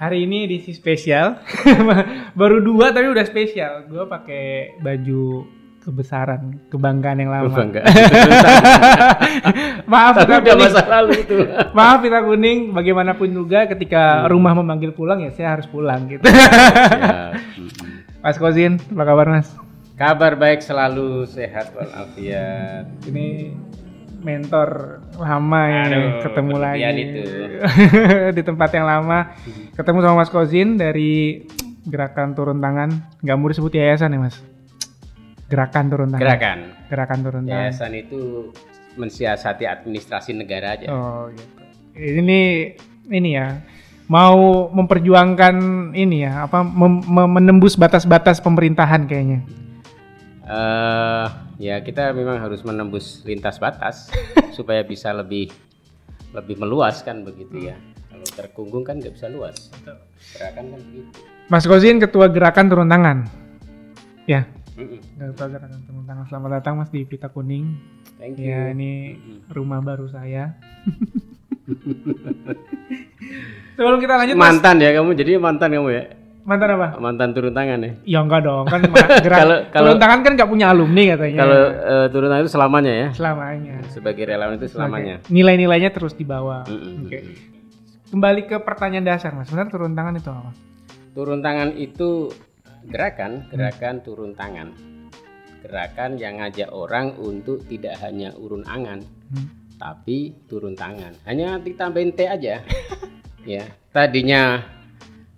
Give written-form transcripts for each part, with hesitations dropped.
Hari ini edisi spesial. Baru 2 tapi udah spesial. Gue pakai baju kebesaran, kebanggaan yang lama. Kebanggaan. Maaf Tapi udah masa lalu itu. Maaf Pita Kuning, bagaimanapun juga ketika rumah memanggil pulang ya saya harus pulang gitu. Mas Kozin, apa kabar Mas? Kabar baik, selalu sehat walafiat. Ini mentor lama ya, ketemu lagi itu. di tempat yang lama. Ketemu sama Mas Kozin dari Gerakan Turun Tangan. Nggak mau disebut yayasan ya Mas? Gerakan Turun Tangan. Gerakan Turun Tangan. Yayasan itu mensiasati administrasi negara aja. Oh gitu. Ini ya, mau memperjuangkan ini ya, apa menembus batas-batas pemerintahan kayaknya. Ya kita memang harus menembus lintas batas supaya bisa lebih meluas kan begitu ya. Kalau terkungkung kan nggak bisa luas. Gerakan kan begitu. Mas Kozin, Ketua Gerakan Turun Tangan. Ya. Ketua Gerakan Turun Tangan. Selamat datang Mas di Pita Kuning. Thank you. Ya, ini rumah baru saya. Sebelum kita lanjut mantan Mas. Ya kamu, jadi mantan kamu ya? Mantan apa? Mantan turun tangan ya? Ya enggak dong, kan turun tangan kan nggak punya alumni katanya. Kalau turun tangan itu selamanya ya? Selamanya. Sebagai relawan itu selamanya. Nilai-nilainya terus dibawa. Oke. Kembali ke pertanyaan dasar Mas, sebenarnya turun tangan itu apa? Turun tangan itu gerakan turun tangan. Gerakan yang ngajak orang untuk tidak hanya urun angan, tapi turun tangan. Hanya ditambahin T aja. Ya, tadinya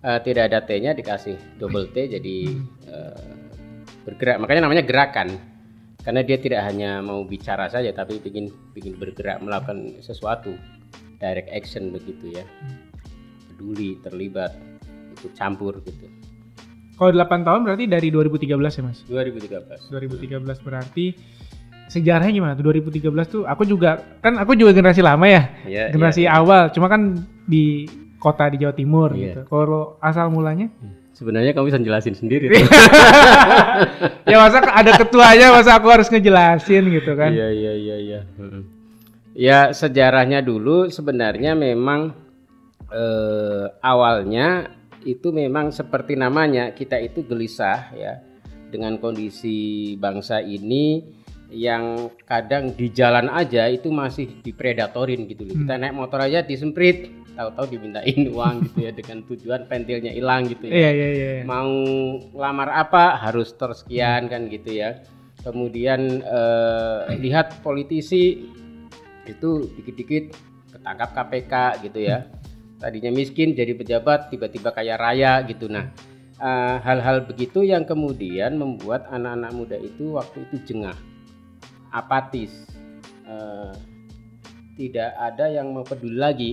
tidak ada T-nya dikasih double T jadi bergerak. Makanya namanya gerakan. Karena dia tidak hanya mau bicara saja tapi ingin bergerak, melakukan sesuatu. Direct action begitu ya. Peduli, terlibat, ikut campur gitu. Kalau 8 tahun berarti dari 2013 ya Mas? 2013 berarti sejarahnya gimana tuh 2013 tuh? Aku juga generasi lama ya. Generasi awal, cuma kan di kota di Jawa Timur gitu. Kalau asal mulanya? Sebenarnya kamu bisa jelasin sendiri. Ya masa ada ketuanya, masa aku harus ngejelasin gitu kan? Iya. Ya sejarahnya dulu sebenarnya memang awalnya itu memang seperti namanya, kita itu gelisah ya dengan kondisi bangsa ini yang kadang di jalan aja itu masih dipredatorin gitu loh. Kita naik motor aja disemprit, tahu-tahu dimintain uang gitu ya dengan tujuan pentilnya hilang gitu ya. Iya. Mau lamar apa harus tersekian kan gitu ya. Kemudian lihat politisi itu dikit-dikit ketangkap KPK gitu ya. Tadinya miskin jadi pejabat tiba-tiba kaya raya gitu. Nah hal-hal begitu yang kemudian membuat anak-anak muda itu waktu itu jengah, apatis, tidak ada yang mau peduli lagi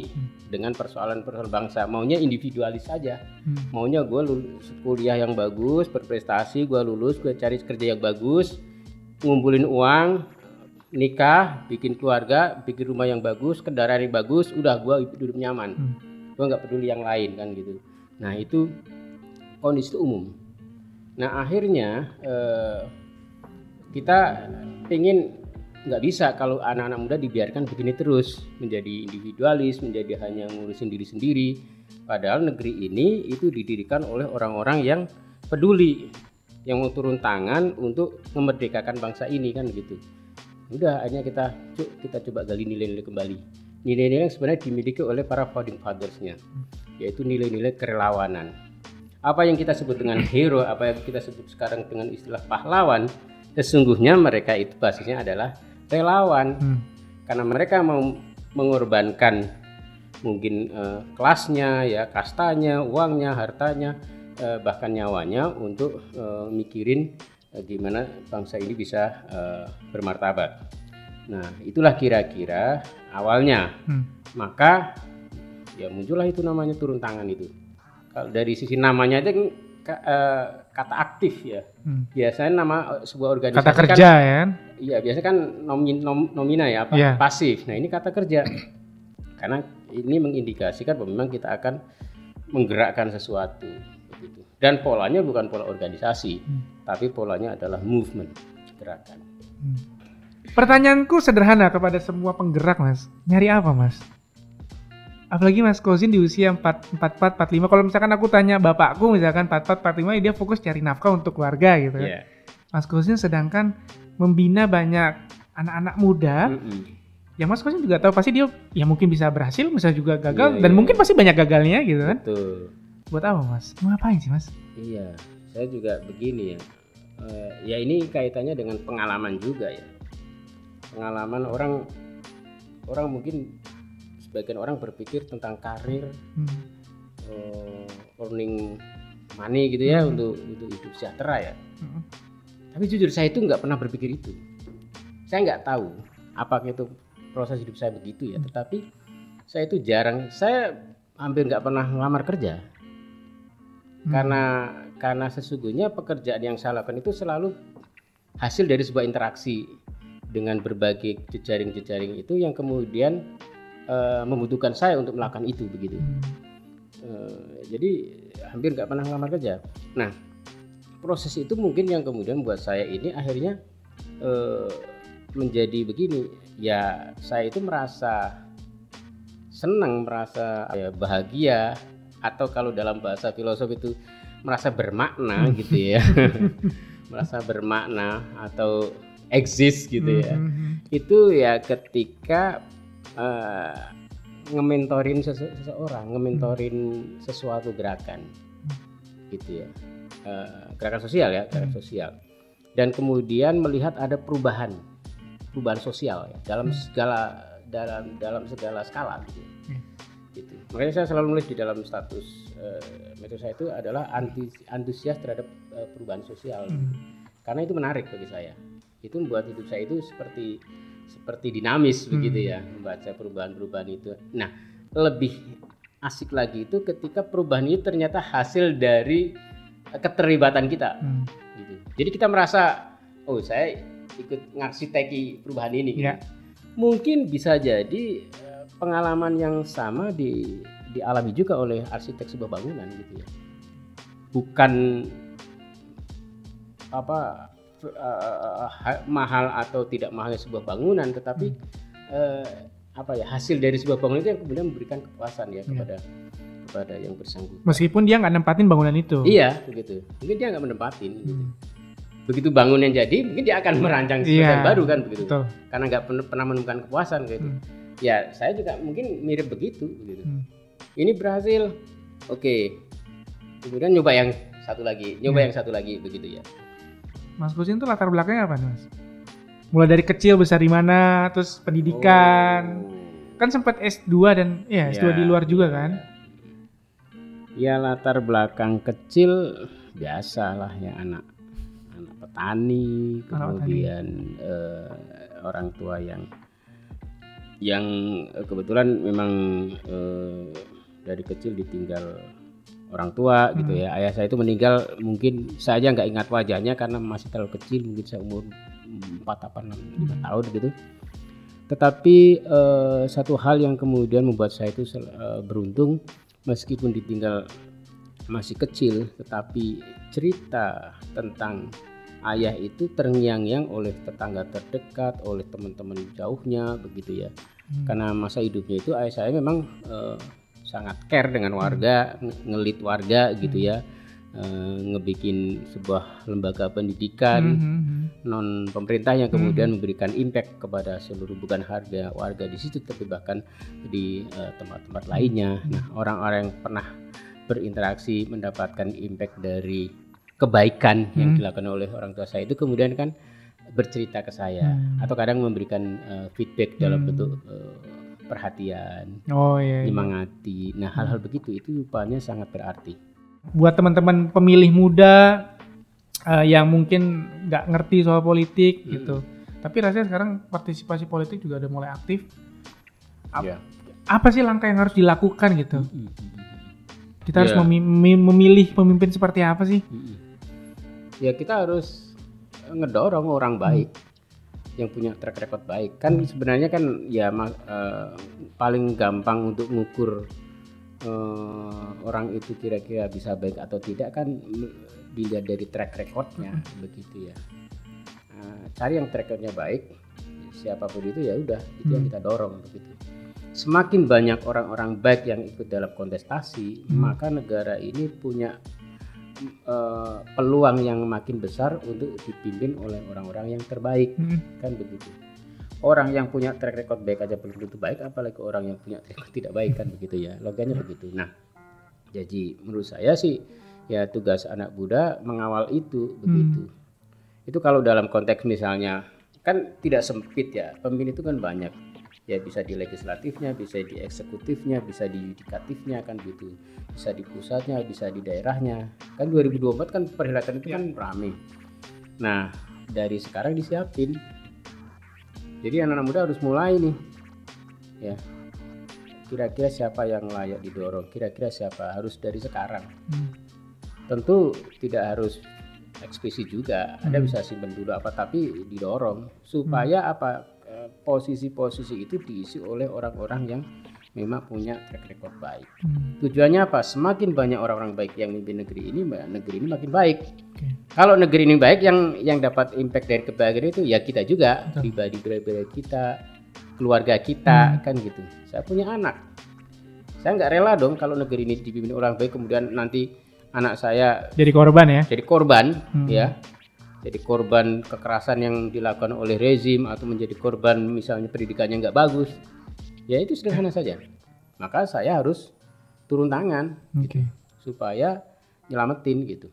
dengan persoalan bangsa. Maunya individualis saja. Maunya gue lulus kuliah yang bagus, berprestasi, gue lulus, gue cari kerja yang bagus, ngumpulin uang, nikah, bikin keluarga, bikin rumah yang bagus, kendaraan yang bagus, udah gue hidup nyaman. Gue nggak peduli yang lain kan gitu. Nah itu kondisi umum. Nah akhirnya kita ingin, nggak bisa kalau anak-anak muda dibiarkan begini terus, menjadi individualis, menjadi hanya ngurusin diri sendiri. Padahal negeri ini itu didirikan oleh orang-orang yang peduli, yang mau turun tangan untuk memerdekakan bangsa ini kan gitu. Udah akhirnya kita coba gali nilai-nilai kembali. Nilai-nilai yang sebenarnya dimiliki oleh para founding fathers-nya, yaitu nilai-nilai kerelawanan. Apa yang kita sebut dengan hero, apa yang kita sebut sekarang dengan istilah pahlawan, sesungguhnya mereka itu basisnya adalah relawan. Karena mereka mau mengorbankan mungkin kelasnya, ya kastanya, uangnya, hartanya, bahkan nyawanya untuk mikirin gimana bangsa ini bisa bermartabat. Nah itulah kira-kira awalnya. Maka ya muncullah itu namanya turun tangan itu. Kalau dari sisi namanya aja kata aktif ya. Biasanya nama sebuah organisasi kata kerja kan, ya. Iya biasanya kan nomina ya, pasif. Nah ini kata kerja. Karena ini mengindikasikan bahwa memang kita akan menggerakkan sesuatu begitu. Dan polanya bukan pola organisasi, tapi polanya adalah movement, gerakan. Pertanyaanku sederhana kepada semua penggerak Mas. Nyari apa Mas? Apalagi Mas Kozin di usia 44, 45. Kalau misalkan aku tanya bapakku misalkan 44, 45, dia fokus cari nafkah untuk keluarga gitu kan. Yeah. Mas Kozin sedangkan membina banyak anak-anak muda. Ya Mas Kozin juga tahu pasti dia ya mungkin bisa berhasil, bisa juga gagal, dan mungkin pasti banyak gagalnya gitu kan. Betul. Buat apa Mas? Mau ngapain sih Mas? Iya, saya juga begini ya. Ya ini kaitannya dengan pengalaman juga ya. Pengalaman orang mungkin sebagian orang berpikir tentang karir, earning money gitu ya, untuk hidup sejahtera ya. Tapi jujur saya itu nggak pernah berpikir itu. Saya nggak tahu apakah itu proses hidup saya begitu ya. Tetapi saya itu saya hampir nggak pernah ngelamar kerja. Karena sesungguhnya pekerjaan yang saya lakukan itu selalu hasil dari sebuah interaksi dengan berbagai jejaring-jejaring itu yang kemudian membutuhkan saya untuk melakukan itu begitu. Jadi hampir nggak pernah ngelamar kerja. Nah, proses itu mungkin yang kemudian buat saya ini akhirnya menjadi begini. Ya saya itu merasa senang, merasa bahagia, atau kalau dalam bahasa filosof itu merasa bermakna gitu ya. Merasa bermakna atau exist gitu ya. Itu ya ketika ngementorin seseorang, ngementorin sesuatu gerakan gitu ya, gerakan sosial ya, gerakan sosial, dan kemudian melihat ada perubahan sosial ya, dalam segala skala gitu. Gitu. Makanya saya selalu nulis di dalam status medsos saya itu adalah antusias terhadap perubahan sosial, karena itu menarik bagi saya. Itu membuat hidup saya itu seperti dinamis begitu ya, membaca perubahan-perubahan itu. Nah, lebih asik lagi itu ketika perubahan itu ternyata hasil dari keterlibatan kita. Gitu. Jadi kita merasa, oh saya ikut ngarsiteki perubahan ini. Gitu. Mungkin bisa jadi pengalaman yang sama dialami juga oleh arsitek sebuah bangunan gitu ya. Bukan mahal atau tidak mahalnya sebuah bangunan, tetapi hasil dari sebuah bangunan itu yang kemudian memberikan kepuasan ya kepada yang bersangkutan. Meskipun dia nggak nempatin bangunan itu. Iya, begitu. Mungkin dia nggak menempatin. Gitu. Begitu bangunan jadi, mungkin dia akan merancang sesuatu yang baru kan begitu. Betul. Karena nggak pernah menemukan kepuasan gitu. Ya, saya juga mungkin mirip begitu. Gitu. Ini berhasil, oke. Kemudian nyoba yang satu lagi, begitu ya. Mas Kozin itu latar belakangnya apa nih Mas? Mulai dari kecil besar di mana, terus pendidikan, kan sempat S2 dan S2 di luar juga kan? Ya latar belakang kecil biasalah ya, anak petani, kemudian orang tua yang kebetulan memang dari kecil ditinggal orang tua gitu ya. Ayah saya itu meninggal, mungkin saya aja nggak ingat wajahnya karena masih terlalu kecil, mungkin saya umur 4 apa 5 tahun gitu. Tetapi satu hal yang kemudian membuat saya itu beruntung, meskipun ditinggal masih kecil, tetapi cerita tentang ayah itu terngiang-ngiang oleh tetangga terdekat, oleh teman-teman jauhnya begitu ya. Karena masa hidupnya itu ayah saya memang sangat care dengan warga, ngelit warga gitu ya, ngebikin sebuah lembaga pendidikan non pemerintah yang kemudian memberikan impact kepada seluruh, bukan warga di situ, tapi bahkan di tempat-tempat lainnya. Nah, orang-orang yang pernah berinteraksi mendapatkan impact dari kebaikan yang dilakukan oleh orang tua saya itu kemudian kan bercerita ke saya, atau kadang memberikan feedback dalam bentuk perhatian, nyemangati. Nah, hal-hal begitu itu rupanya sangat berarti. Buat teman-teman pemilih muda yang mungkin nggak ngerti soal politik gitu, tapi rasanya sekarang partisipasi politik juga udah mulai aktif. Apa sih langkah yang harus dilakukan gitu? Kita harus memilih pemimpin seperti apa sih? Ya kita harus ngedorong orang baik, yang punya track record baik. Kan sebenarnya kan ya paling gampang untuk mengukur orang itu kira-kira bisa baik atau tidak kan dilihat dari track recordnya begitu ya. Cari yang track recordnya baik, siapapun itu ya udah itu yang kita dorong begitu. semakin banyak orang-orang baik yang ikut dalam kontestasi, maka negara ini punya peluang yang makin besar untuk dipimpin oleh orang-orang yang terbaik. Kan begitu. Orang yang punya track record baik aja belum tentu baik, apalagi orang yang punya track record tidak baik, kan begitu ya, logikanya begitu. Nah, jadi menurut saya sih ya tugas anak muda mengawal itu begitu. Itu kalau dalam konteks misalnya kan tidak sempit ya, pemimpin itu kan banyak ya, bisa di legislatifnya, bisa di eksekutifnya, bisa di yudikatifnya, kan gitu, bisa di pusatnya, bisa di daerahnya. Kan 2024 kan perhelatan itu kan rame. Nah, dari sekarang disiapin. Jadi anak-anak muda harus mulai nih ya, kira-kira siapa yang layak didorong, kira-kira siapa, harus dari sekarang. Tentu tidak harus eksplisit juga, ada bisa simpen dulu apa, tapi didorong supaya apa, posisi-posisi itu diisi oleh orang-orang yang memang punya track record baik. Tujuannya apa? Semakin banyak orang-orang baik yang memimpin negeri ini makin baik. Kalau negeri ini baik, yang dapat impact dari kebahagiaan itu ya kita juga, pribadi kita, keluarga kita, kan gitu. Saya punya anak, saya nggak rela dong kalau negeri ini dipimpin orang baik kemudian nanti anak saya jadi korban ya. Jadi korban ya. Jadi korban kekerasan yang dilakukan oleh rezim, atau menjadi korban misalnya pendidikannya nggak bagus. Ya itu sederhana saja. Maka saya harus turun tangan gitu, supaya nyelamatin gitu.